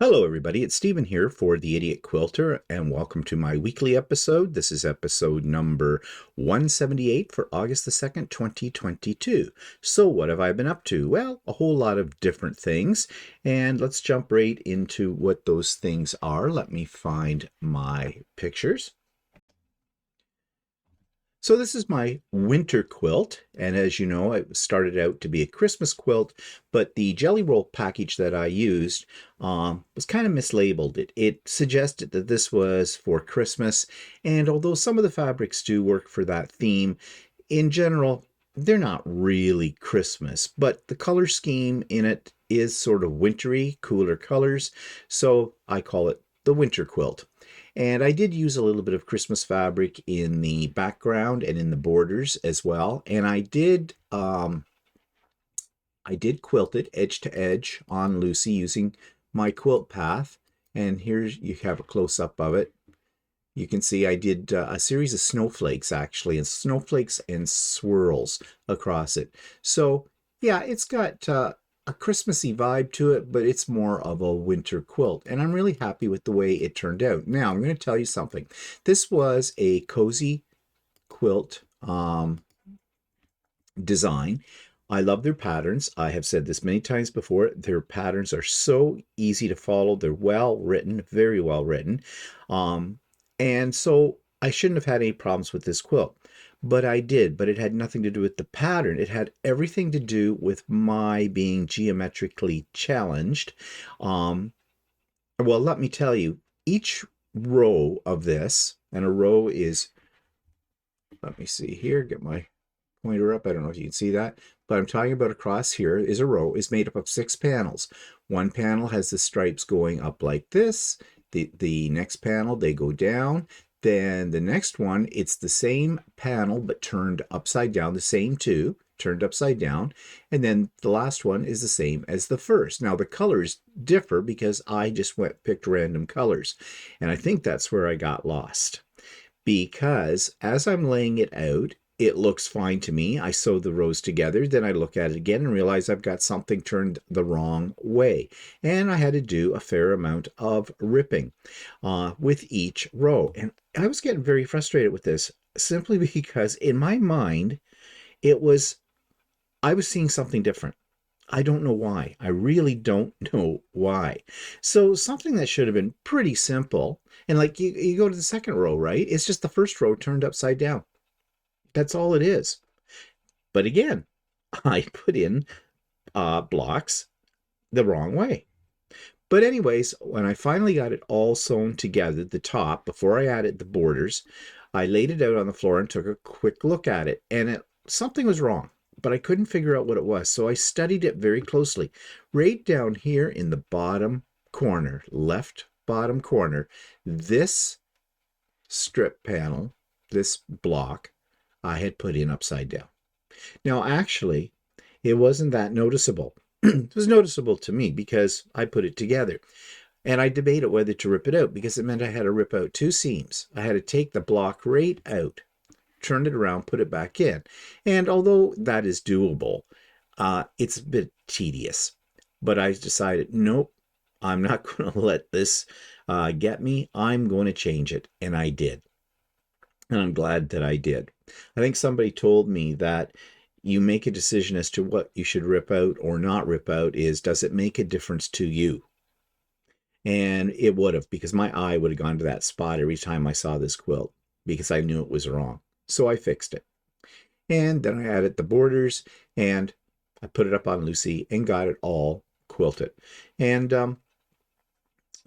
Hello everybody, it's Stephen here for the Idiot Quilter and welcome to my weekly episode. This is episode number 178 for August the 2nd, 2022. So what have I been up to? Well, a whole lot of different things, and let's jump right into what those things are. Let me find my pictures. So this is my winter quilt, and as you know, it started out to be a Christmas quilt, but the jelly roll package that I used was kind of mislabeled. It suggested that this was for Christmas, and although some of the fabrics do work for that theme, in general, they're not really Christmas, but the color scheme in it is sort of wintry, cooler colors, so I call it the winter quilt. And I did use a little bit of Christmas fabric in the background and in the borders as well. And I did quilt it edge to edge on Lucy using my quilt path. And here you have a close up of it. You can see I did a series of snowflakes actually, and snowflakes and swirls across it. So yeah, it's got a Christmassy vibe to it, but it's more of a winter quilt, and I'm really happy with the way it turned out. Now, I'm going to tell you something. This was a cozy quilt design. I love their patterns. I have said this many times before. Their patterns are so easy to follow. They're well written, very well written. And so I shouldn't have had any problems with this quilt. But I did, but it had nothing to do with the pattern. It had everything to do with my being geometrically challenged. Well, let me tell you, each row of this, and a row is, let me see here, get my pointer up. I don't know if you can see that, but I'm talking about across here is a row, is made up of 6 panels. One panel has the stripes going up like this. The next panel, they go down. Then the next one, it's the same panel, but turned upside down, the same two, turned upside down. And then the last one is the same as the first. Now the colors differ because I just picked random colors. And I think that's where I got lost. Because as I'm laying it out, it looks fine to me. I sew the rows together, then I look at it again and realize I've got something turned the wrong way. And I had to do a fair amount of ripping with each row. And I was getting very frustrated with this simply because in my mind, I was seeing something different. I don't know why. I really don't know why. So something that should have been pretty simple, and like you go to the second row, right? It's just the first row turned upside down. That's all it is. But again, I put in blocks the wrong way. But anyways, when I finally got it all sewn together, the top, before I added the borders, I laid it out on the floor and took a quick look at it. And something was wrong, but I couldn't figure out what it was. So I studied it very closely. Right down here in the bottom corner, left bottom corner, this strip panel, this block, I had put in upside down. Now, actually, it wasn't that noticeable. It was noticeable to me because I put it together. And I debated whether to rip it out because it meant I had to rip out 2 seams. I had to take the block right out, turn it around, put it back in. And although that is doable, it's a bit tedious. But I decided, nope, I'm not going to let this get me. I'm going to change it. And I did. And I'm glad that I did. I think somebody told me that you make a decision as to what you should rip out or not rip out does it make a difference to you? And it would have, because my eye would have gone to that spot every time I saw this quilt because I knew it was wrong. So I fixed it. And then I added the borders and I put it up on Lucy and got it all quilted. And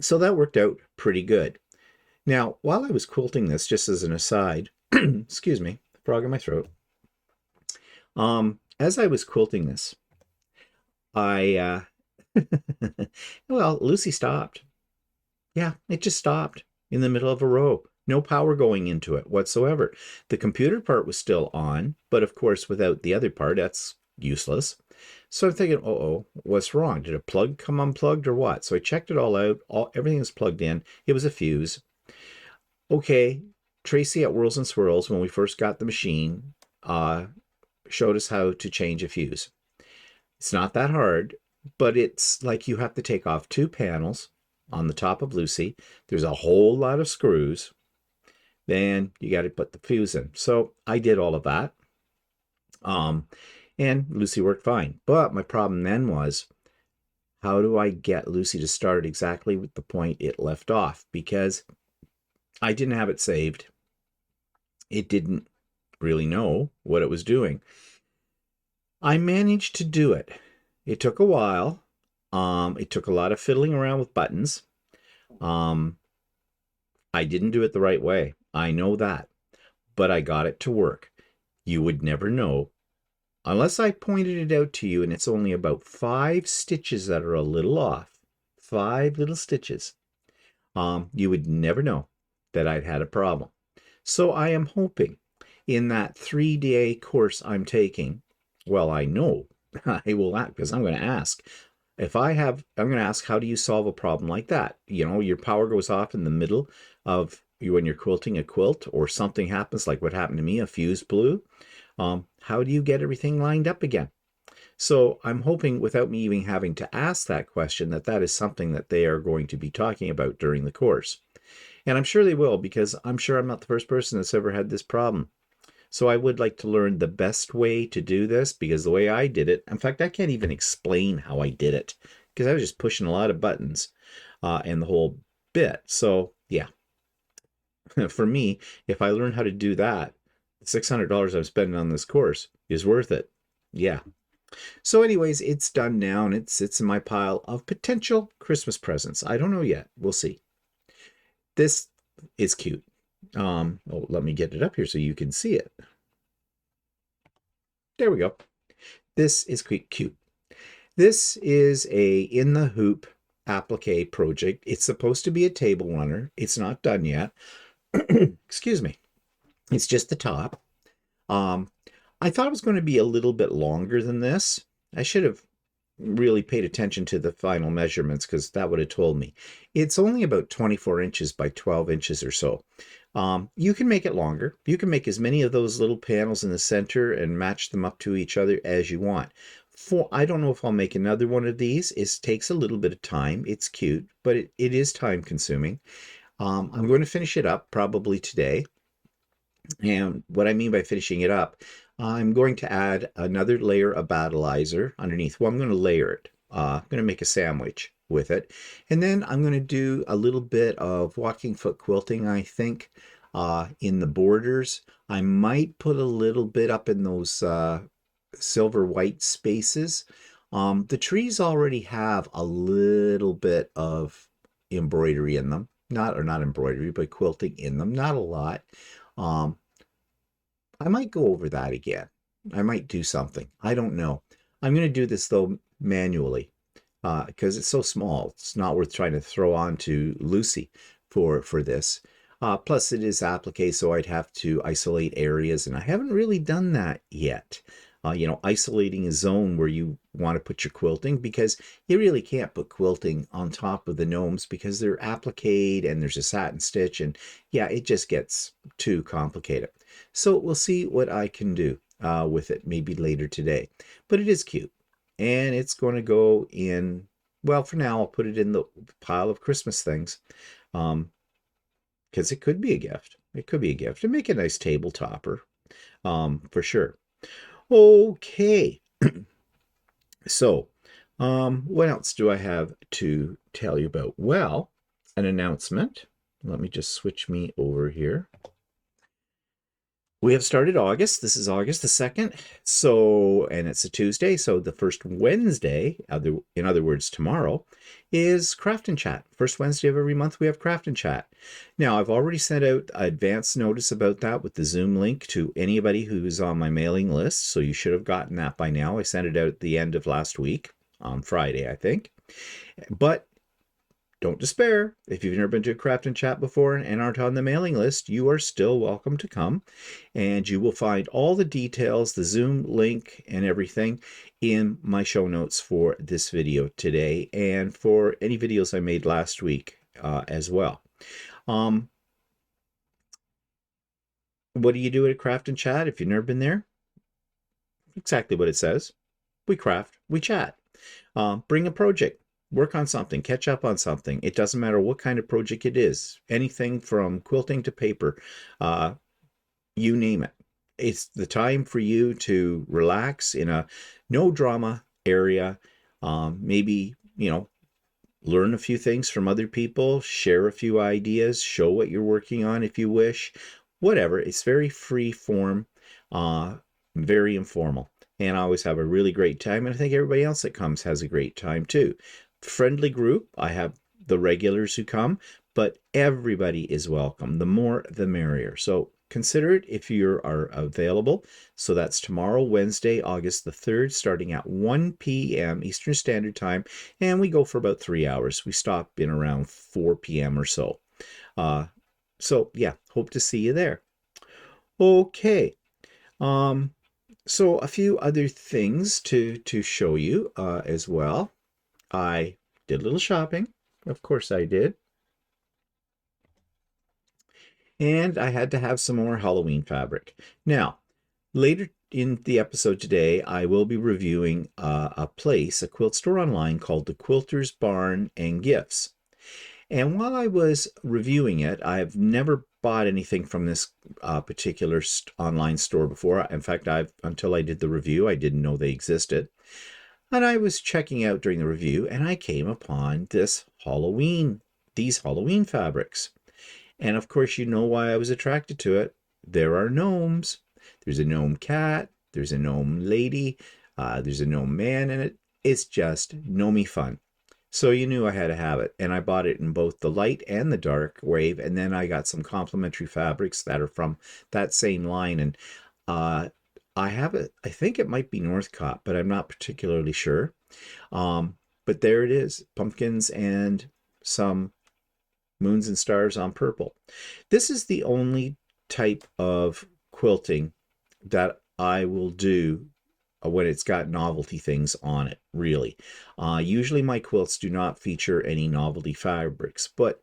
so that worked out pretty good. Now, while I was quilting this, just as an aside, excuse me, frog in my throat. As I was quilting this, well, Lucy stopped. Yeah, it just stopped in the middle of a row. No power going into it whatsoever. The computer part was still on, but of course, without the other part, that's useless. So I'm thinking, uh-oh, what's wrong? Did a plug come unplugged or what? So I checked it all out. Everything was plugged in. It was a fuse. Okay, Tracy at Whirls N Swirls, when we first got the machine, showed us how to change a fuse. It's not that hard, but it's like you have to take off 2 panels, on the top of Lucy. There's a whole lot of screws. Then you got to put the fuse in. So I did all of that. And Lucy worked fine. But my problem then was, how do I get Lucy to start exactly with the point it left off? Because I didn't have it saved. It didn't really know what it was doing. I managed to do it. It took a while. It took a lot of fiddling around with buttons. I didn't do it the right way. I know that. But I got it to work. You would never know unless I pointed it out to you, and it's only about 5 stitches that are a little off. 5 little stitches. You would never know that I'd had a problem. So I am hoping in that 3-day course I'm taking, well, I know I will act because I'm going to ask. I'm going to ask, how do you solve a problem like that? You know, your power goes off in the middle of you when you're quilting a quilt, or something happens like what happened to me, a fuse blew. How do you get everything lined up again? So I'm hoping, without me even having to ask that question, that is something that they are going to be talking about during the course. And I'm sure they will, because I'm sure I'm not the first person that's ever had this problem. So I would like to learn the best way to do this, because the way I did it, in fact, I can't even explain how I did it, because I was just pushing a lot of buttons and the whole bit. So yeah, for me, if I learn how to do that, $600 I'm spending on this course is worth it. Yeah. So anyways, it's done now, and it sits in my pile of potential Christmas presents. I don't know yet. We'll see. This is cute. Let me get it up here so you can see it. There we go. This is cute. This is a in the hoop applique project. It's supposed to be a table runner. It's not done yet. Excuse me. It's just the top. I thought it was going to be a little bit longer than this. I should have really paid attention to the final measurements, because that would have told me. It's only about 24 inches by 12 inches or so. You can make it longer. You can make as many of those little panels in the center and match them up to each other as you want. I don't know if I'll make another one of these. It takes a little bit of time. It's cute, but it is time consuming. I'm going to finish it up probably today. And what I mean by finishing it up, I'm going to add another layer of battleizer underneath. Well, I'm going to layer it. I'm going to make a sandwich with it. And then I'm going to do a little bit of walking foot quilting, I think, in the borders. I might put a little bit up in those silver white spaces. The trees already have a little bit of embroidery in them. Not embroidery, but quilting in them. Not a lot. I might go over that again. I might do something. I don't know. I'm going to do this, though, manually, because it's so small. It's not worth trying to throw on to Lucy for this. Plus, it is applique, so I'd have to isolate areas, and I haven't really done that yet. Isolating a zone where you want to put your quilting, because you really can't put quilting on top of the gnomes because they're appliqued and there's a satin stitch, and yeah, it just gets too complicated. So we'll see what I can do with it maybe later today. But it is cute, and it's going to go in, well, for now I'll put it in the pile of Christmas things, because it could be a gift. It could be a gift, and make a nice table topper, for sure. Okay, so what else do I have to tell you about? Well, an announcement. Let me just switch me over here. We have started August. This is August the 2nd. So, and it's a Tuesday. So the first Wednesday, in other words, tomorrow, is Craft and Chat. First Wednesday of every month, we have Craft and Chat. Now, I've already sent out advance notice about that with the Zoom link to anybody who's on my mailing list. So you should have gotten that by now. I sent it out at the end of last week, on Friday, I think. But don't despair. If you've never been to a Craft and Chat before and aren't on the mailing list, you are still welcome to come. And you will find all the details, the Zoom link and everything in my show notes for this video today, and for any videos I made last week as well. What do you do at a Craft and Chat if you've never been there? Exactly what it says. We craft, we chat. Bring a project. work on something, catch up on something. It doesn't matter what kind of project it is, anything from quilting to paper, uh, you name it. It's the time for you to relax in a no drama area. Maybe, learn a few things from other people, share a few ideas, show what you're working on if you wish, whatever. It's very free form, uh, very informal. And I always have a really great time. And I think everybody else that comes has a great time too. Friendly group. I have the regulars who come, but everybody is welcome. The more, the merrier. So consider it if you are available. So that's tomorrow, Wednesday, August the 3rd, starting at 1 p.m. Eastern Standard Time. And we go for about 3 hours. We stop in around 4 p.m. or so. So yeah, hope to see you there. Okay. So a few other things to show you as well. I did a little shopping. Of course I did. And I had to have some more Halloween fabric. Now, later in the episode today, I will be reviewing a quilt store online called the Quilters Barn and Gifts. And while I was reviewing it, I've never bought anything from this particular online store before. In fact, until I did the review, I didn't know they existed. And I was checking out during the review, and I came upon these Halloween fabrics. And of course, you know why I was attracted to it. There are gnomes. There's a gnome cat. There's a gnome lady. There's a gnome man in it. It's just gnomey fun. So you knew I had to have it. And I bought it in both the light and the dark wave. And then I got some complementary fabrics that are from that same line. And I have it. I think it might be Northcott, but I'm not particularly sure. But there it is. Pumpkins and some moons and stars on purple. This is the only type of quilting that I will do when it's got novelty things on it, really. Usually my quilts do not feature any novelty fabrics, but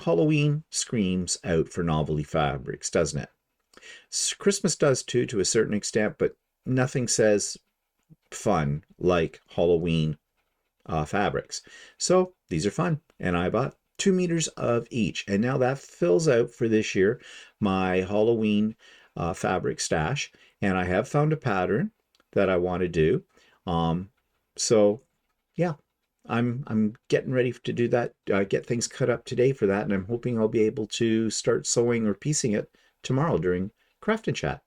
Halloween screams out for novelty fabrics, doesn't it? Christmas does too, to a certain extent, but nothing says fun like Halloween fabrics. So these are fun, and I bought 2 meters of each. And now that fills out for this year my Halloween fabric stash. And I have found a pattern that I want to do. So yeah, I'm getting ready to do that, get things cut up today for that. And I'm hoping I'll be able to start sewing or piecing it tomorrow during Craft and Chat.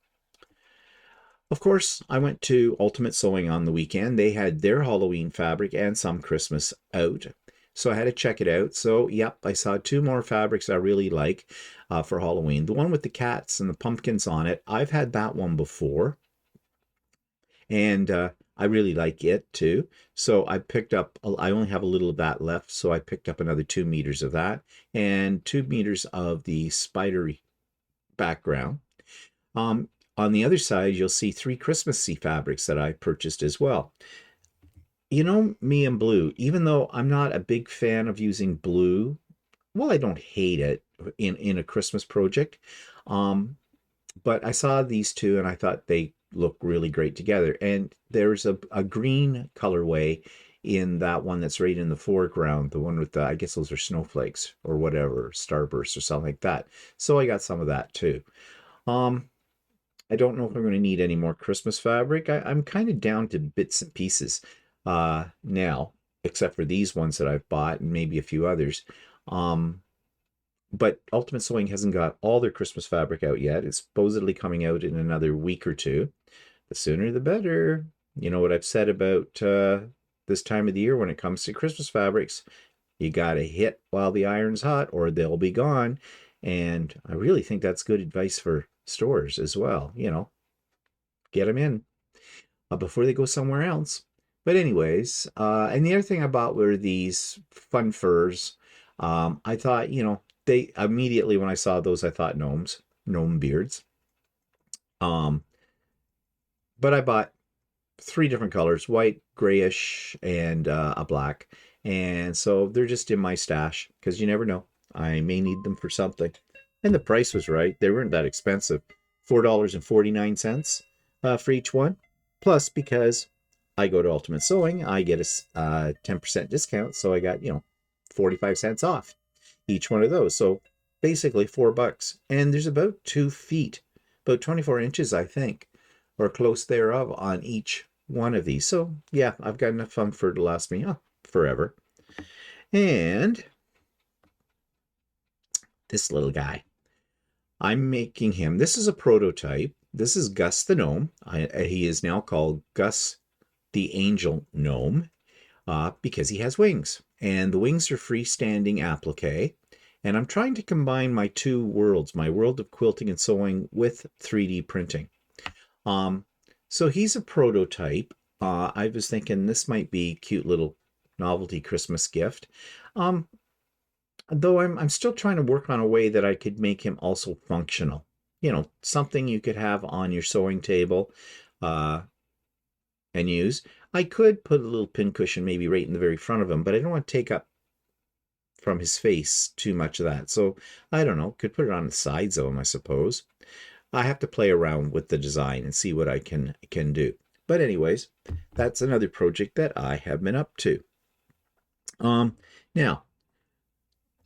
Of course, I went to Ultimate Sewing on the weekend. They had their Halloween fabric and some Christmas out. So I had to check it out. So, yep, I saw 2 more fabrics I really like for Halloween. The one with the cats and the pumpkins on it, I've had that one before. And I really like it too. So I picked up, I only have a little of that left. So I picked up another 2 meters of that and 2 meters of the spidery background. On the other side, you'll see 3 Christmassy fabrics that I purchased as well. You know me and blue, even though I'm not a big fan of using blue, well, I don't hate it in a Christmas project. But I saw these 2 and I thought they look really great together. And there's a green colorway in that one that's right in the foreground, the one with the, I guess those are snowflakes or whatever, starbursts or something like that. So I got some of that too. I don't know if I'm going to need any more Christmas fabric. I'm kind of down to bits and pieces now, except for these ones that I've bought and maybe a few others. But Ultimate Sewing hasn't got all their Christmas fabric out yet. It's supposedly coming out in another week or 2. The sooner the better. You know what I've said about this time of the year when it comes to Christmas fabrics. You got to hit while the iron's hot or they'll be gone. And I really think that's good advice for stores as well. Get them in before they go somewhere else. But anyways, and the other thing I bought were these fun furs. I thought, they immediately when I saw those, I thought gnome beards. But I bought 3 different colors, white, grayish, and a black. And so they're just in my stash because you never know. I may need them for something. And the price was right. They weren't that expensive. $4.49 for each one. Plus, because I go to Ultimate Sewing, I get a 10% discount, so I got, 45 cents off each one of those. So basically $4. And there's about 2 feet, about 24 inches, I think, or close thereof on each one of these. So yeah, I've got enough fun for it to last me forever. And this little guy, I'm making him, this is a prototype. This is Gus the Gnome. He is now called Gus the Angel Gnome because he has wings. And the wings are freestanding applique. And I'm trying to combine my two worlds, my world of quilting and sewing with 3D printing. So he's a prototype. I was thinking this might be a cute little novelty Christmas gift. Though I'm still trying to work on a way that I could make him also functional. Something you could have on your sewing table and use. I could put a little pincushion maybe right in the very front of him, but I don't want to take up from his face too much of that. So I don't know, could put it on the sides of him, I suppose. I have to play around with the design and see what I can do. But anyways, that's another project that I have been up to. Now,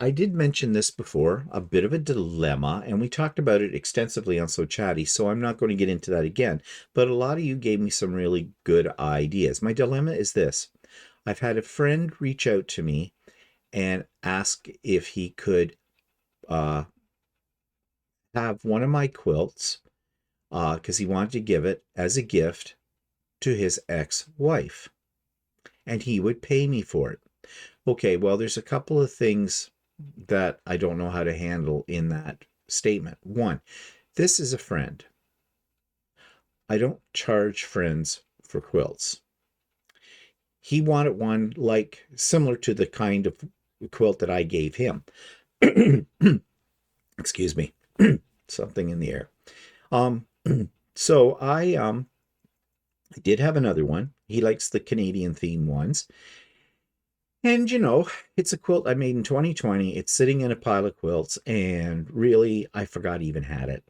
I did mention this before, a bit of a dilemma, and we talked about it extensively on So Chatty, so I'm not going to get into that again. But a lot of you gave me some really good ideas. My dilemma is this. I've had a friend reach out to me and ask if he could have one of my quilts because he wanted to give it as a gift to his ex-wife, and he would pay me for it. Okay, well, there's a couple of things that I don't know how to handle in that statement. One, this is a friend. I don't charge friends for quilts. He wanted one like similar to the kind of quilt that I gave him. Excuse me. Something in the air. So I did have another one. He likes the Canadian theme ones. And it's a quilt I made in 2020. It's sitting in a pile of quilts, and really, I forgot I even had it.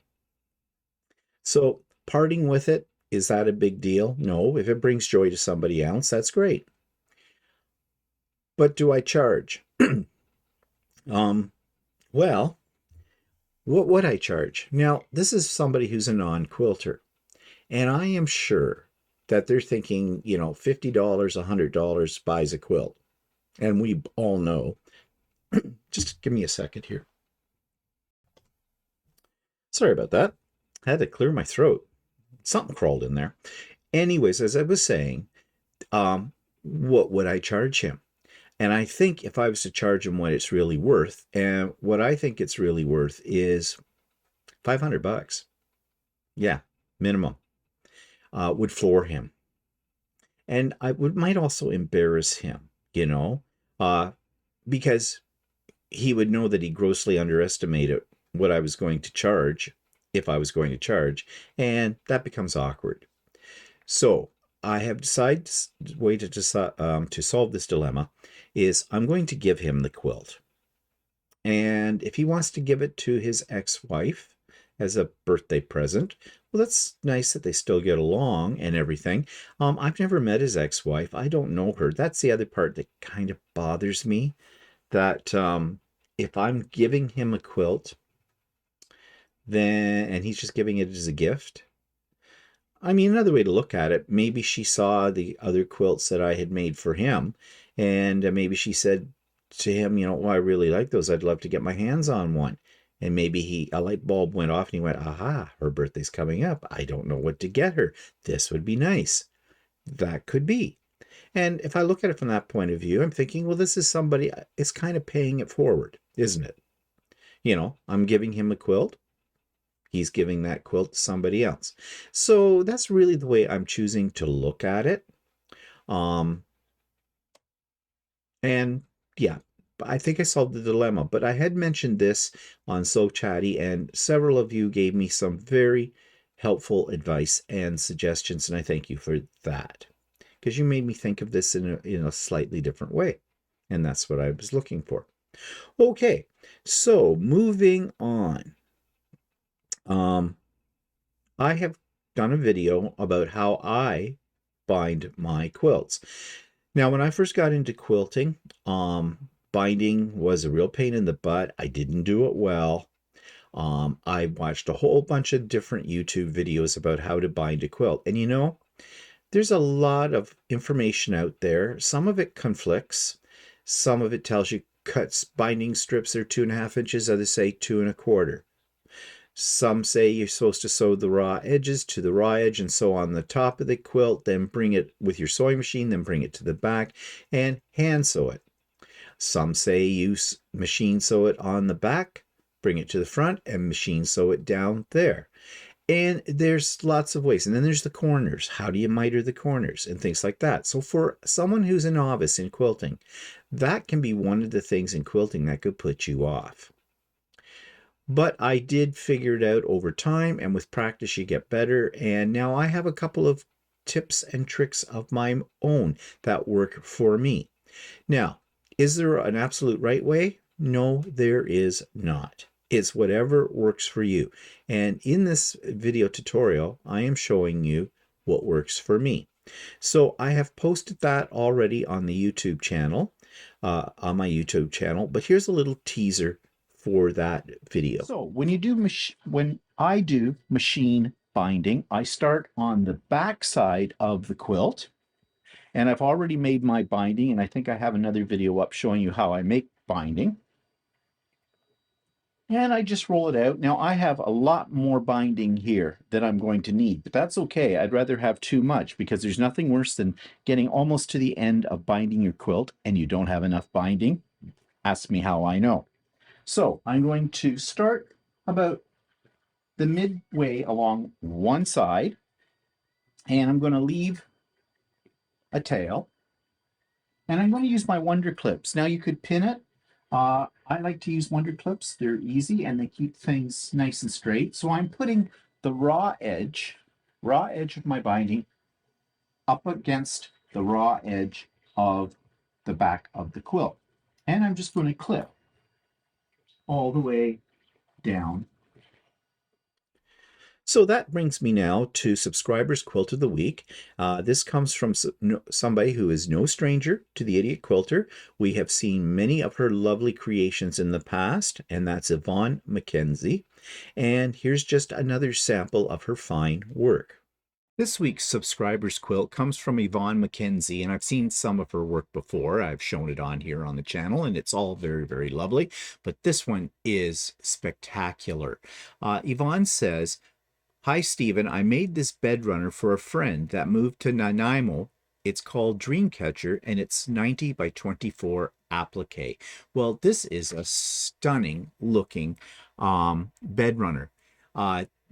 So parting with it, is that a big deal? No. If it brings joy to somebody else, that's great. But do I charge? Well, what would I charge? Now, this is somebody who's a non-quilter, and I am sure that they're thinking, $50, $100 buys a quilt. And we all know. Just give me a second here. Sorry about that. I had to clear my throat. Something crawled in there. Anyways, as I was saying, what would I charge him? And I think if I was to charge him what it's really worth, and what I think it's really worth is $500. Yeah, minimum. Would floor him. And might also embarrass him, because he would know that he grossly underestimated what I was going to charge, if I was going to charge, and that becomes awkward. So I have decided the way to solve this dilemma is I'm going to give him the quilt. And if he wants to give it to his ex-wife as a birthday present, well, that's nice that they still get along and everything. I've never met his ex-wife. I don't know her. That's the other part that kind of bothers me, that if I'm giving him a quilt, and he's just giving it as a gift. I mean, another way to look at it, maybe she saw the other quilts that I had made for him, and maybe she said to him, I really like those. I'd love to get my hands on one. And maybe a light bulb went off and he went, aha, her birthday's coming up. I don't know what to get her. This would be nice. That could be. And if I look at it from that point of view, I'm thinking, well, this is somebody, it's kind of paying it forward, isn't it? I'm giving him a quilt. He's giving that quilt to somebody else. So that's really the way I'm choosing to look at it. And yeah, I think I solved the dilemma. But I had mentioned this on So Chatty, and several of you gave me some very helpful advice and suggestions, and I thank you for that, because you made me think of this in a slightly different way, and that's what I was looking for. Okay, so moving on. I have done a video about how I bind my quilts. Now, when I first got into quilting, binding was a real pain in the butt. I didn't do it well. I watched a whole bunch of different YouTube videos about how to bind a quilt. And you know, there's a lot of information out there. Some of it conflicts. Some of it tells you cuts binding strips are 2.5 inches, others say 2.25. Some say you're supposed to sew the raw edges to the raw edge and sew on the top of the quilt, then bring it with your sewing machine, then bring it to the back and hand sew it. Some say you machine sew it on the back, bring it to the front, and machine sew it down there. And there's lots of ways. And then there's the corners. How do you miter the corners and things like that? So for someone who's a novice in quilting, that can be one of the things in quilting that could put you off. But I did figure it out over time, and with practice you get better. And now I have a couple of tips and tricks of my own that work for me. Now, is there an absolute right way? No, there is not. It's whatever works for you. And in this video tutorial, I am showing you what works for me. So I have posted that already on the YouTube channel, on my YouTube channel, but here's a little teaser for that video. So when I do machine binding, I start on the back side of the quilt, and I've already made my binding, and I think I have another video up showing you how I make binding. And I just roll it out. Now I have a lot more binding here that I'm going to need, but that's okay. I'd rather have too much, because there's nothing worse than getting almost to the end of binding your quilt and you don't have enough binding. Ask me how I know. So I'm going to start about the midway along one side, and I'm going to leave a tail, and I'm going to use my Wonder Clips. Now you could pin it. I like to use Wonder Clips. They're easy and they keep things nice and straight. So I'm putting the raw edge of my binding up against the raw edge of the back of the quilt. And I'm just going to clip all the way down. So that brings me now to Subscribers Quilt of the Week. This comes from somebody who is no stranger to the Idiot Quilter. We have seen many of her lovely creations in the past, and that's Yvonne McKenzie. And here's just another sample of her fine work. This week's Subscribers Quilt comes from Yvonne McKenzie, and I've seen some of her work before. I've shown it on here on the channel, and it's all very, very lovely. But this one is spectacular. Yvonne says, "Hi, Stephen. I made this bed runner for a friend that moved to Nanaimo. It's called Dreamcatcher, and it's 90 by 24 applique." Well, this is a stunning looking bed runner.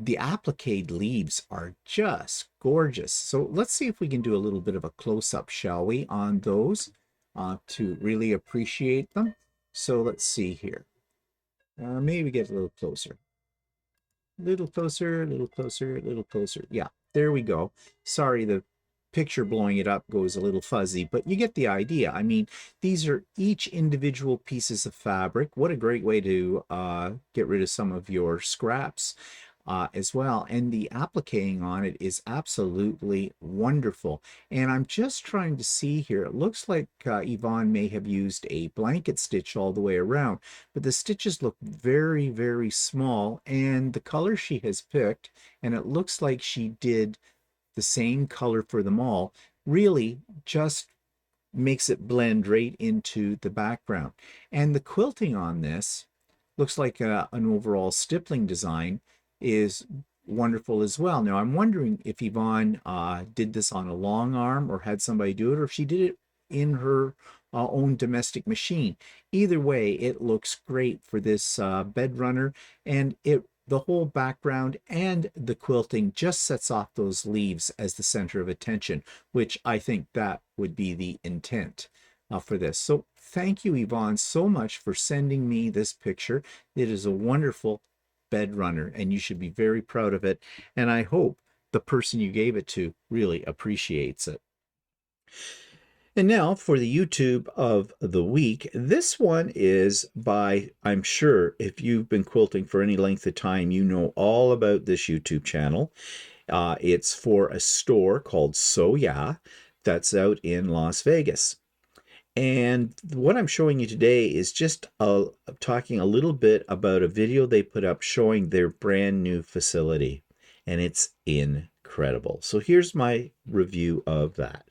The applique leaves are just gorgeous. So let's see if we can do a little bit of a close-up, shall we, on those to really appreciate them. So let's see here. Maybe get a little closer. Little closer, little closer, little closer. Yeah, there we go. Sorry, the picture blowing it up goes a little fuzzy, but you get the idea. I mean, these are each individual pieces of fabric. What a great way to get rid of some of your scraps as well. And the appliquing on it is absolutely wonderful. And I'm just trying to see here. It looks like Yvonne may have used a blanket stitch all the way around, but the stitches look very, very small. And the color she has picked, and it looks like she did the same color for them all, really just makes it blend right into the background. And the quilting on this looks like an overall stippling design is wonderful as well. Now I'm wondering if Yvonne did this on a long arm or had somebody do it, or if she did it in her own domestic machine. Either way, it looks great for this bed runner, and the whole background and the quilting just sets off those leaves as the center of attention, which I think that would be the intent for this. So thank you, Yvonne, so much for sending me this picture. It is a wonderful bed runner, and you should be very proud of it. And I hope the person you gave it to really appreciates it. And now for the YouTube of the week. This one is by, I'm sure if you've been quilting for any length of time, you know all about this YouTube channel. It's for a store called So Yeah that's out in Las Vegas. And what I'm showing you today is just talking a little bit about a video they put up showing their brand new facility. And it's incredible. So here's my review of that.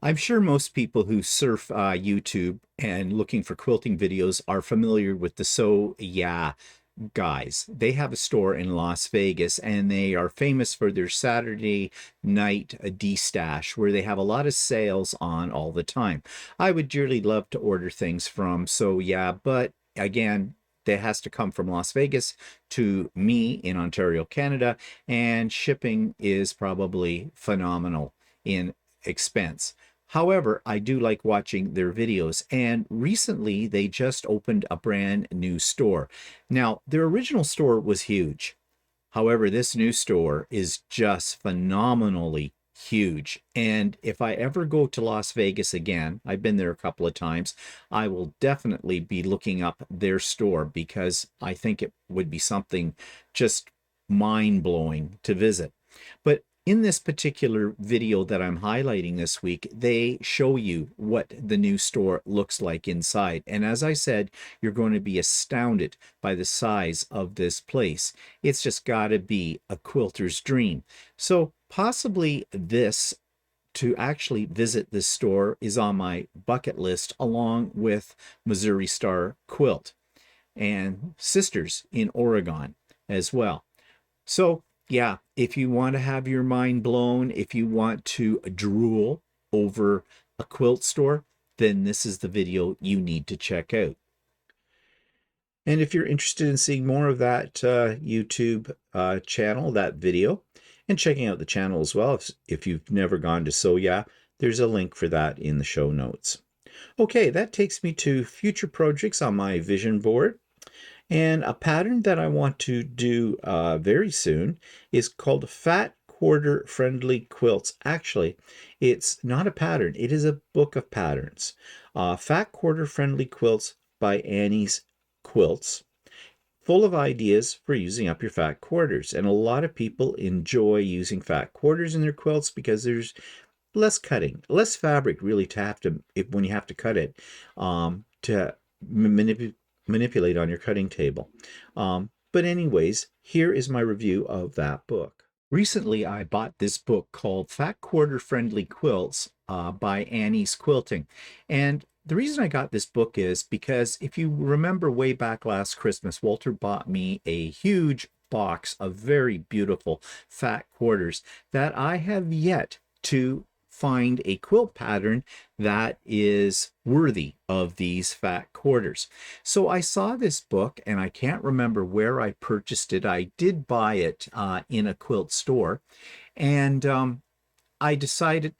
I'm sure most people who surf YouTube and looking for quilting videos are familiar with the So Yeah guys. They have a store in Las Vegas and they are famous for their Saturday night D-stash where they have a lot of sales on all the time. I would dearly love to order things from So Yeah, but again, that has to come from Las Vegas to me in Ontario, Canada, and shipping is probably phenomenal in expense. However, I do like watching their videos, and recently they just opened a brand new store. Now, their original store was huge. However, this new store is just phenomenally huge. And if I ever go to Las Vegas again, I've been there a couple of times, I will definitely be looking up their store because I think it would be something just mind-blowing to visit. But in this particular video that I'm highlighting this week, they show you what the new store looks like inside. And as I said, you're going to be astounded by the size of this place. It's just got to be a quilter's dream. So possibly this to actually visit this store is on my bucket list along with Missouri Star Quilt and Sisters in Oregon as well. So yeah, if you want to have your mind blown, if you want to drool over a quilt store, then this is the video you need to check out. And if you're interested in seeing more of that YouTube channel, that video, and checking out the channel as well, if you've never gone to So Yeah, there's a link for that in the show notes. Okay, that takes me to future projects on my vision board. And a pattern that I want to do very soon is called Fat Quarter Friendly Quilts. Actually, it's not a pattern, it is a book of patterns. Fat Quarter Friendly Quilts by Annie's Quilts, full of ideas for using up your fat quarters. And a lot of people enjoy using fat quarters in their quilts because there's less cutting, less fabric really to have to, when you have to cut it, to manipulate on your cutting table. But anyways, here is my review of that book. Recently, I bought this book called Fat Quarter Friendly Quilts by Annie's Quilting. And the reason I got this book is because if you remember way back last Christmas, Walter bought me a huge box of very beautiful fat quarters that I have yet to find a quilt pattern that is worthy of these fat quarters. So I saw this book and I can't remember where I purchased it. I did buy it in a quilt store, and I decided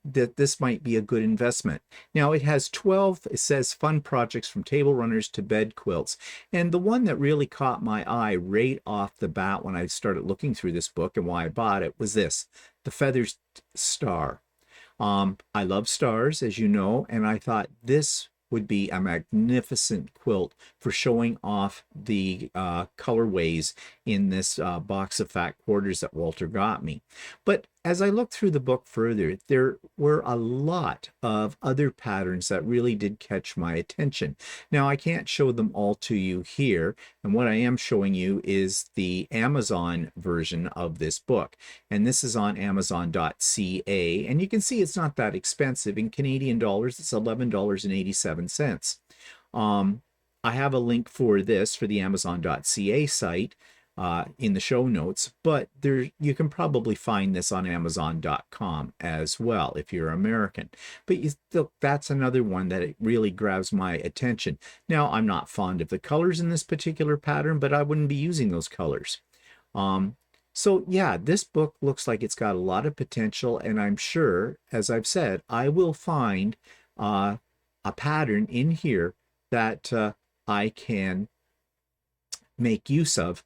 that this might be a good investment. Now it has 12, it says fun projects from table runners to bed quilts. And the one that really caught my eye right off the bat when I started looking through this book and why I bought it was this, the Feathered Star. I love stars, as you know, and I thought this would be a magnificent quilt for showing off the colorways in this box of fat quarters that Walter got me. But as I looked through the book further, there were a lot of other patterns that really did catch my attention. Now, I can't show them all to you here, and what I am showing you is the Amazon version of this book. And this is on Amazon.ca, and you can see it's not that expensive. In Canadian dollars, it's $11.87. I have a link for this for the Amazon.ca site in the show notes, but you can probably find this on Amazon.com as well if you're American. But that's another one that it really grabs my attention. Now, I'm not fond of the colors in this particular pattern, but I wouldn't be using those colors. So yeah, this book looks like it's got a lot of potential, and I'm sure, as I've said, I will find a pattern in here that I can make use of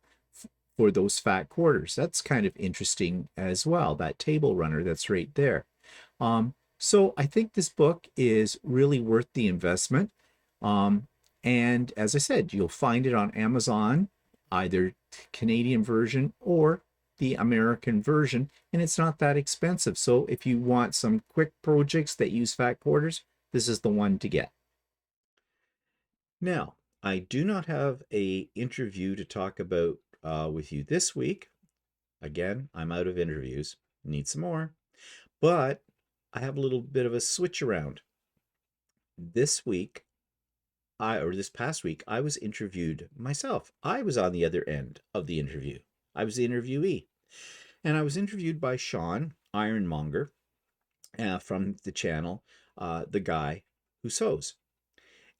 for those fat quarters. That's kind of interesting as well, that table runner that's right there. So I think this book is really worth the investment. And as I said, you'll find it on Amazon, either Canadian version or the American version, and it's not that expensive. So if you want some quick projects that use fat quarters, this is the one to get. Now, I do not have a interview to talk about with you this week. Again, I'm out of interviews. Need some more. But I have a little bit of a switch around. This week, this past week, I was interviewed myself. I was on the other end of the interview. I was the interviewee. And I was interviewed by Sean Ironmonger from the channel, The Guy Who Sews.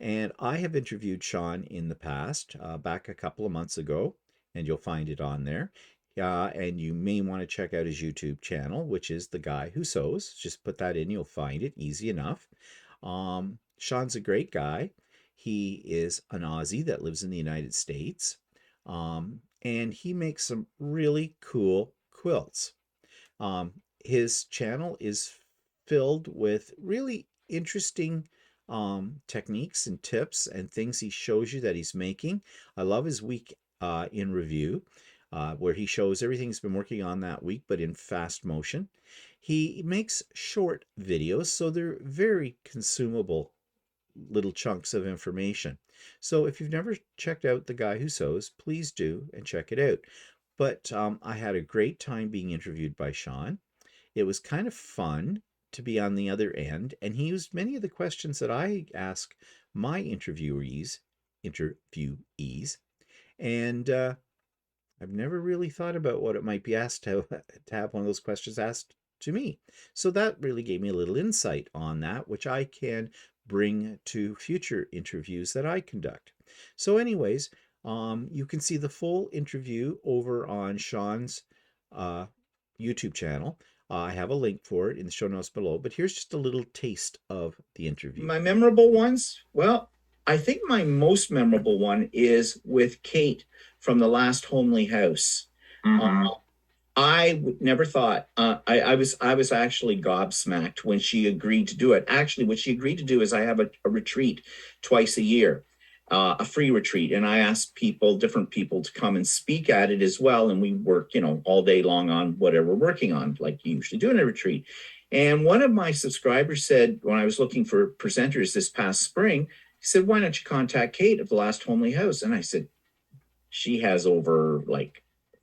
And I have interviewed Sean in the past, back a couple of months ago, and you'll find it on there. And you may want to check out his YouTube channel, which is The Guy Who Sews. Just put that in, you'll find it easy enough. Sean's a great guy. He is an Aussie that lives in the United States, and he makes some really cool quilts. His channel is filled with really interesting techniques and tips and things he shows you that he's making. I love his week in review, where he shows everything he's been working on that week, but in fast motion. He makes short videos, so they're very consumable little chunks of information. So if you've never checked out The Guy Who Sews, please do and check it out. But I had a great time being interviewed by Sean. It was kind of fun to be on the other end, and he used many of the questions that I ask my interviewees, and I've never really thought about what it might be asked to have one of those questions asked to me. So that really gave me a little insight on that, which I can bring to future interviews that I conduct. So anyways, you can see the full interview over on Sean's YouTube channel. I have a link for it in the show notes below, but here's just a little taste of the interview. My memorable ones? Well, I think my most memorable one is with Kate from the last homely house. I never thought I was actually gobsmacked when she agreed to do it. Actually, what she agreed to do is I have a retreat twice a year, a free retreat, and I asked different people to come and speak at it as well. And we work, all day long on whatever we're working on, like you usually do in a retreat. And one of my subscribers said, when I was looking for presenters this past spring, he said, "Why don't you contact Kate of the last homely house?" And I said, "She has over like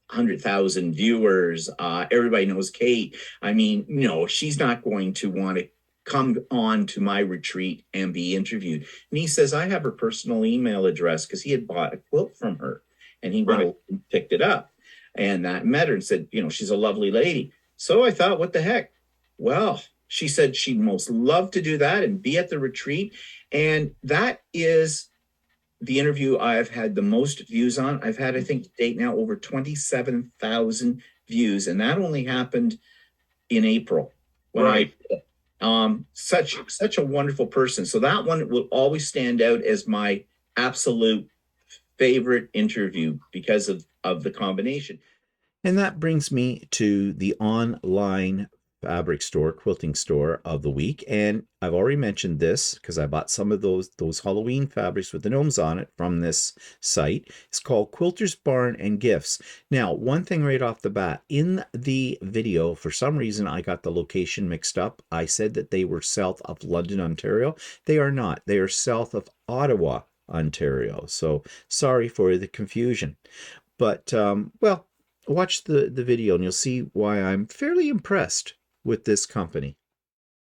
100,000 viewers. Everybody knows Kate. I mean, no, she's not going to want to come on to my retreat and be interviewed." And he says, "I have her personal email address," because he had bought a quilt from her and he went and picked it up. And that met her and said, "She's a lovely lady." So I thought, what the heck? Well, she said she'd most love to do that and be at the retreat. And that is the interview I've had the most views on. I've had, I think, to date now over 27,000 views, and that only happened in April when such a wonderful person. So that one will always stand out as my absolute favorite interview because of the combination. And that brings me to the online fabric store, quilting store of the week. And I've already mentioned this because I bought some of those Halloween fabrics with the gnomes on it from this site. It's called Quilters Barn and Gifts. Now, one thing right off the bat, in the video, for some reason, I got the location mixed up. I said that they were south of London, Ontario. They are not. They are south of Ottawa, Ontario. So sorry for the confusion. But, well, watch the video and you'll see why I'm fairly impressed with this company.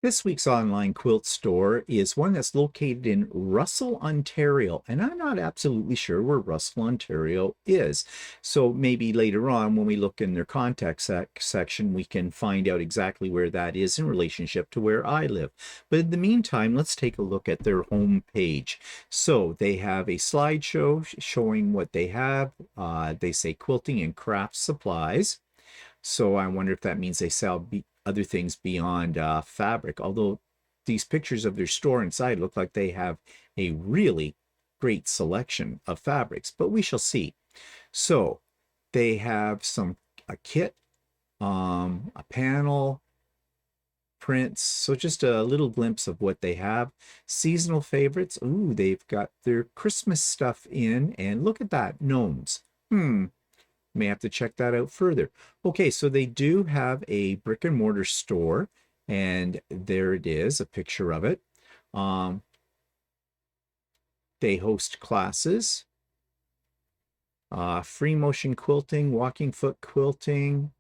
This week's online quilt store is one that's located in Russell, Ontario, and I'm not absolutely sure where Russell, Ontario is. So maybe later on when we look in their contact section, we can find out exactly where that is in relationship to where I live. But in the meantime, let's take a look at their home page. So they have a slideshow showing what they have. They say quilting and craft supplies. So I wonder if that means they sell other things beyond fabric, although these pictures of their store inside look like they have a really great selection of fabrics, but we shall see. So they have a kit, a panel, prints, so just a little glimpse of what they have. Seasonal favorites. Ooh, they've got their Christmas stuff in, and look at that, gnomes. May have to check that out further. Okay, so they do have a brick and mortar store, and there it is, a picture of it. Um, they host classes, free motion quilting, walking foot quilting.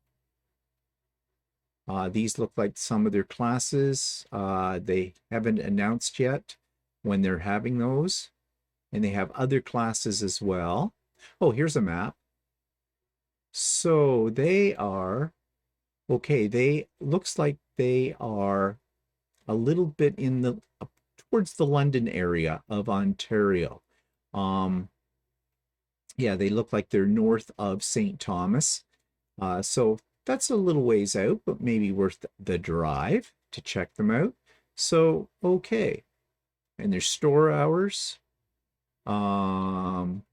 These look like some of their classes. They haven't announced yet when they're having those, and they have other classes as well. Oh, here's a map. So they are okay. They looks like they are a little bit in the towards the London area of Ontario. Um, yeah, they look like they're north of St. Thomas. So that's a little ways out, but maybe worth the drive to check them out. So, okay. And their store hours. Um,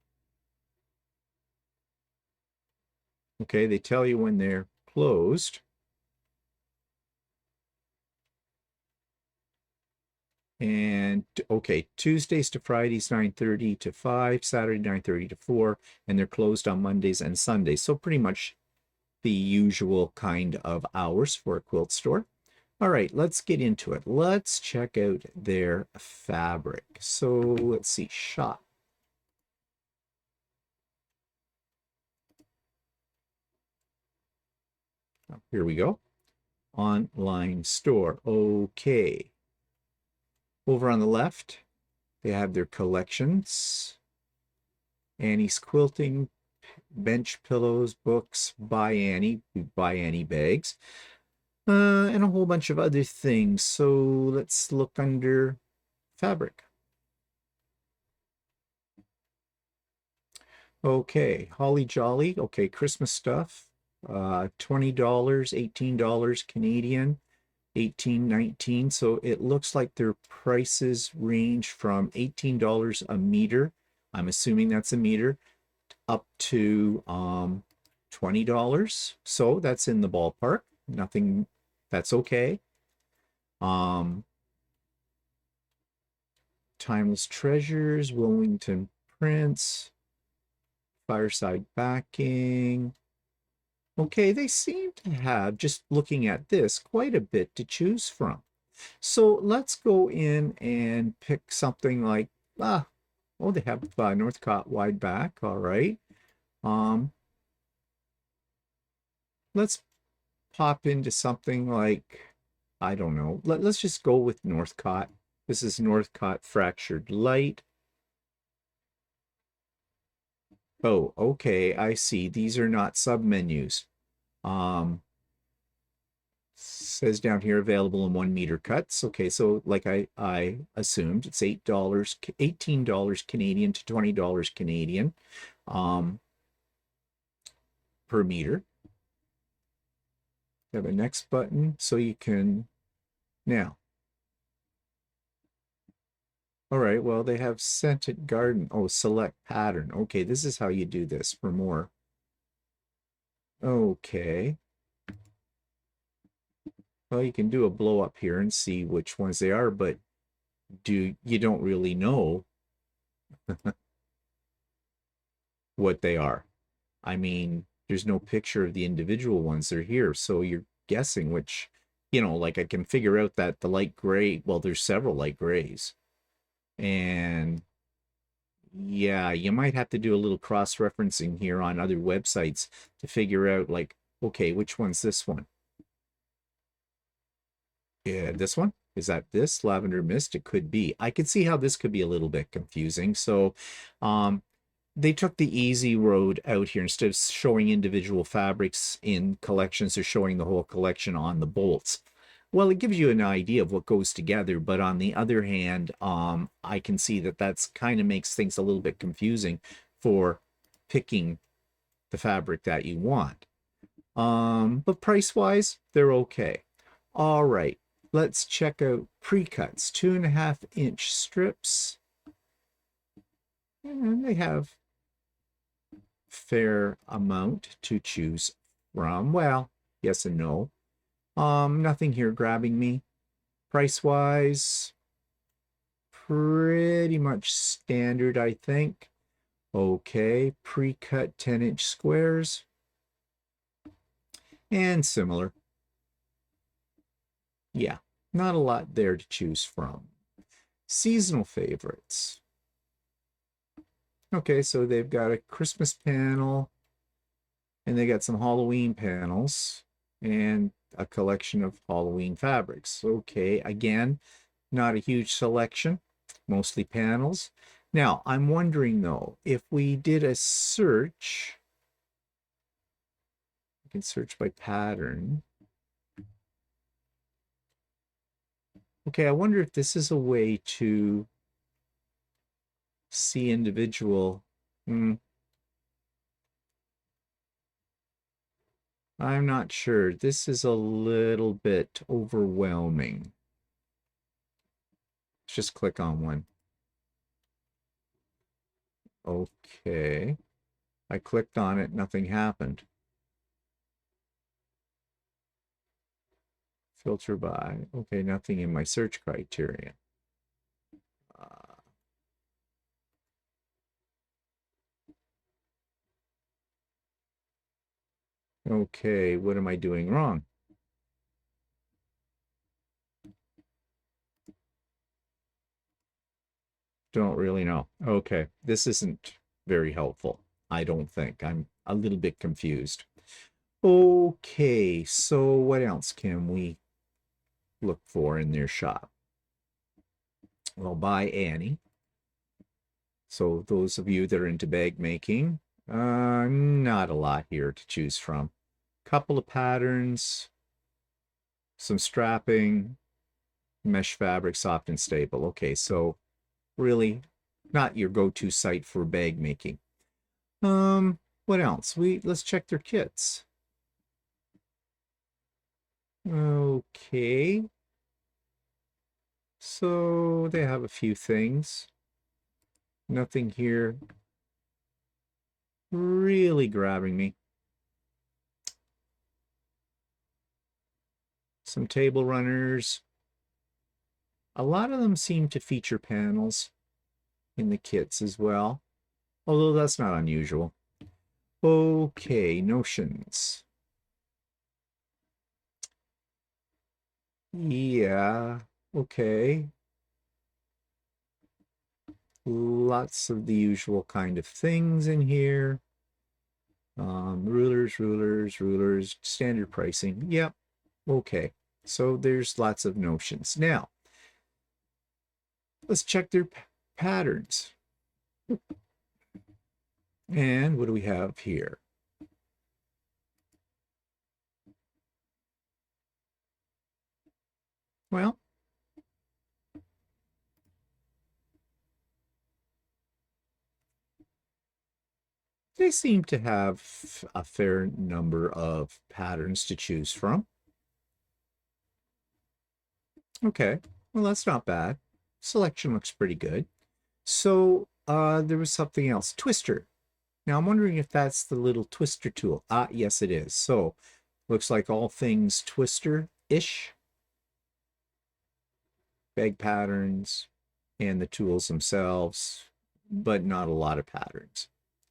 okay, they tell you when they're closed. And okay, Tuesdays to Fridays, 9:30 to 5, Saturday, 9:30 to 4, and they're closed on Mondays and Sundays. So pretty much the usual kind of hours for a quilt store. All right, let's get into it. Let's check out their fabric. So let's see, shop. Oh, here we go. Online store. Okay. Over on the left, they have their collections. Annie's Quilting, bench pillows, books, buy Annie bags, and a whole bunch of other things. So let's look under fabric. Okay, Holly Jolly. Okay, Christmas stuff. $20, $18 Canadian, 18, 19. So it looks like their prices range from $18 a meter. I'm assuming that's a meter, up to $20. So that's in the ballpark. Nothing, that's okay. Timeless Treasures, Wilmington Prince, Fireside Backing. Okay, they seem to have, just looking at this, quite a bit to choose from. So let's go in and pick something like, oh, they have Northcott wide back, all right. Let's pop into something like, I don't know, let's just go with Northcott. This is Northcott Fractured Light. Oh, okay, I see. These are not submenus. Says down here available in 1 meter cuts. Okay, so like I assumed, it's $18 Canadian to $20 Canadian per meter. You have a next button, so you can now. All right, well, they have Scented Garden. Oh, select pattern. Okay, this is how you do this for more. Okay. Well, you can do a blow up here and see which ones they are, but you don't really know what they are. I mean, there's no picture of the individual ones. They're here, so you're guessing which, like I can figure out that the light gray, well, there's several light grays. And yeah, you might have to do a little cross-referencing here on other websites to figure out, like, okay, which one's this one? Yeah, this one? Is that this Lavender Mist? It could be. I could see how this could be a little bit confusing. So they took the easy road out here. Instead of showing individual fabrics in collections, they're showing the whole collection on the bolts. Well, it gives you an idea of what goes together, but on the other hand, I can see that that's kind of makes things a little bit confusing for picking the fabric that you want. But price-wise, they're okay. All right, let's check out pre-cuts, 2.5-inch strips. And they have fair amount to choose from. Well, yes and no. Nothing here grabbing me. Price-wise, pretty much standard, I think. Okay, pre-cut 10-inch squares. and similar. Yeah, not a lot there to choose from. Seasonal favorites. Okay, so they've got a Christmas panel, and they got some Halloween panels, and a collection of Halloween fabrics. Okay, again, not a huge selection, mostly panels. Now, I'm wondering though, if we did a search, we can search by pattern. Okay, I wonder if this is a way to see individual. I'm not sure. This is a little bit overwhelming. Let's just click on one. Okay. I clicked on it, nothing happened. Filter by. Okay, nothing in my search criteria. Okay, what am I doing wrong? Don't really know. Okay, this isn't very helpful, I don't think. I'm a little bit confused. Okay, so what else can we look for in their shop? Well, by Annie. So those of you that are into bag making, not a lot here to choose from. Couple of patterns, some strapping, mesh fabric, soft and stable. Okay, so really not your go-to site for bag making. What else? Let's check their kits. Okay. So they have a few things. Nothing here really grabbing me. Some table runners. A lot of them seem to feature panels in the kits as well, although that's not unusual. Okay, notions. Yeah, okay. Lots of the usual kind of things in here. Rulers, standard pricing. Yep, okay. So there's lots of notions. Now, let's check their patterns. And what do we have here? Well, they seem to have a fair number of patterns to choose from. Okay, well, that's not bad. Selection looks pretty good. So there was something else. Twister. Now I'm wondering if that's the little twister tool. Ah, yes, it is. So looks like all things twister-ish. Bag patterns and the tools themselves, but not a lot of patterns.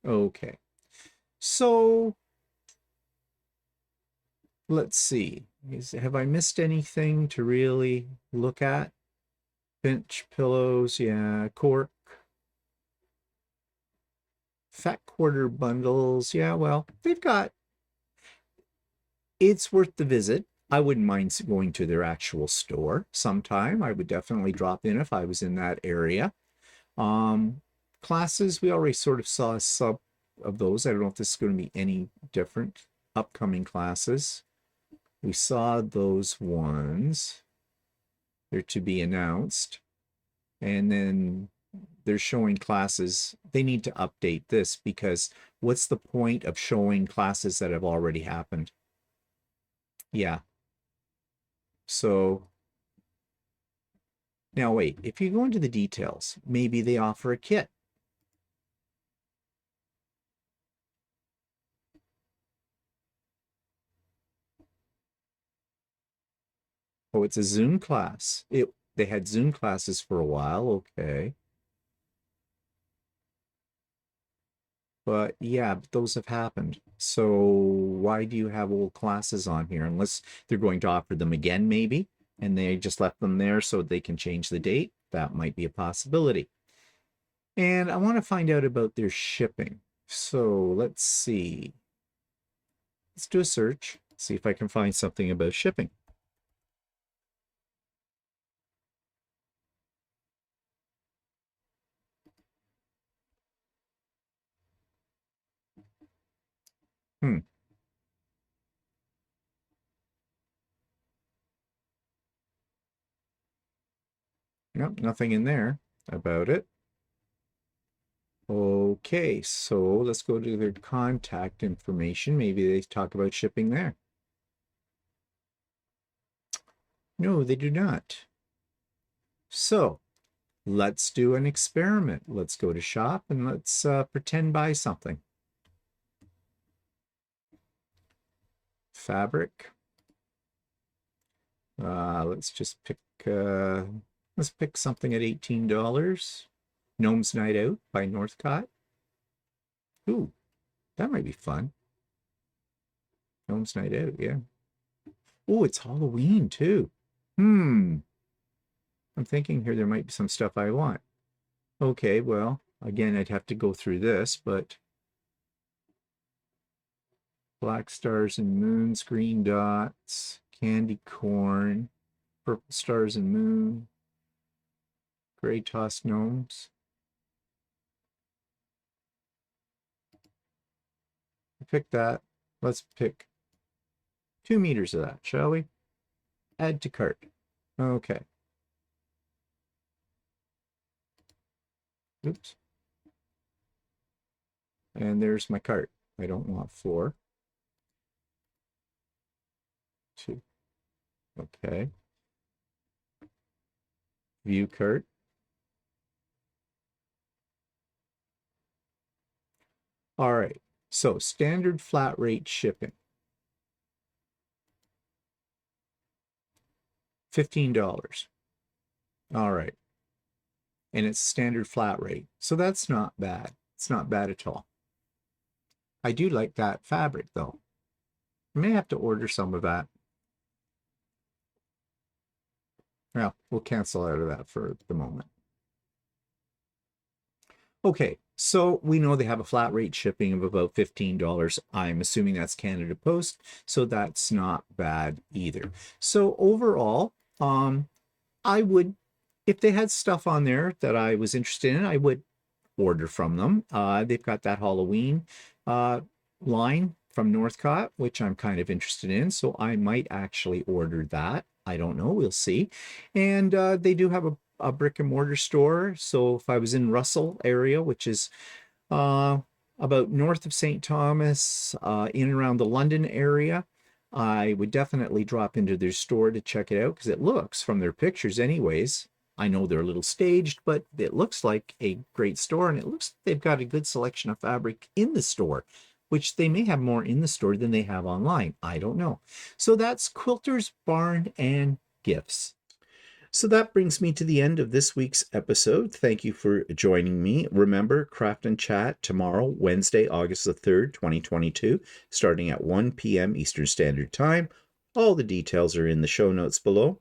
Okay. So let's see. Have I missed anything to really look at? Bench pillows, yeah, cork. Fat quarter bundles, yeah, well, they've got, it's worth the visit. I wouldn't mind going to their actual store sometime. I would definitely drop in if I was in that area. Classes, we already sort of saw some of those. I don't know if this is going to be any different. Upcoming classes. We saw those ones. They're to be announced. And then they're showing classes. They need to update this because what's the point of showing classes that have already happened? Yeah. So now wait, if you go into the details, maybe they offer a kit. Oh, it's a Zoom class. They had Zoom classes for a while. Okay. But yeah, those have happened. So why do you have old classes on here? Unless they're going to offer them again, maybe, and they just left them there so they can change the date. That might be a possibility. And I want to find out about their shipping. So let's see. Let's do a search, see if I can find something about shipping. Hmm. Nope, nothing in there about it. Okay, so let's go to their contact information. Maybe they talk about shipping there. No, they do not. So let's do an experiment. Let's go to shop and let's pretend buy something. Fabric. Let's just pick let's pick something at $18. Gnome's Night Out by Northcott. Ooh, that might be fun. Gnome's Night Out, yeah. Oh, it's Halloween too. I'm thinking here there might be some stuff I want. Okay, well, again, I'd have to go through this, but black stars and moons, green dots, candy corn, purple stars and moon, gray tossed gnomes. Pick that. Let's pick 2 meters of that, shall we? Add to cart. Okay. Oops. And there's my cart. I don't want 4. 2. Okay. View cart. All right. So standard flat rate shipping. $15. All right. And it's standard flat rate. So that's not bad. It's not bad at all. I do like that fabric though. I may have to order some of that. Well, we'll cancel out of that for the moment. Okay, so we know they have a flat rate shipping of about $15. I'm assuming that's Canada Post, so that's not bad either. So overall, I would, if they had stuff on there that I was interested in, I would order from them. They've got that Halloween line from Northcott, which I'm kind of interested in, so I might actually order that. I don't know, we'll see. And they do have a brick and mortar store, so if I was in Russell area, which is about north of St. Thomas, in and around the London area, I would definitely drop into their store to check it out because it looks, from their pictures anyways, I know they're a little staged, but it looks like a great store, and it looks like they've got a good selection of fabric in the store, which they may have more in the store than they have online. I don't know. So that's Quilters, Barn, and Gifts. So that brings me to the end of this week's episode. Thank you for joining me. Remember, Craft and Chat tomorrow, Wednesday, August the 3rd, 2022, starting at 1 p.m. Eastern Standard Time. All the details are in the show notes below.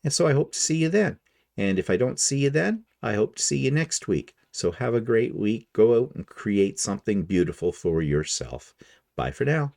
And so I hope to see you then. And if I don't see you then, I hope to see you next week. So have a great week. Go out and create something beautiful for yourself. Bye for now.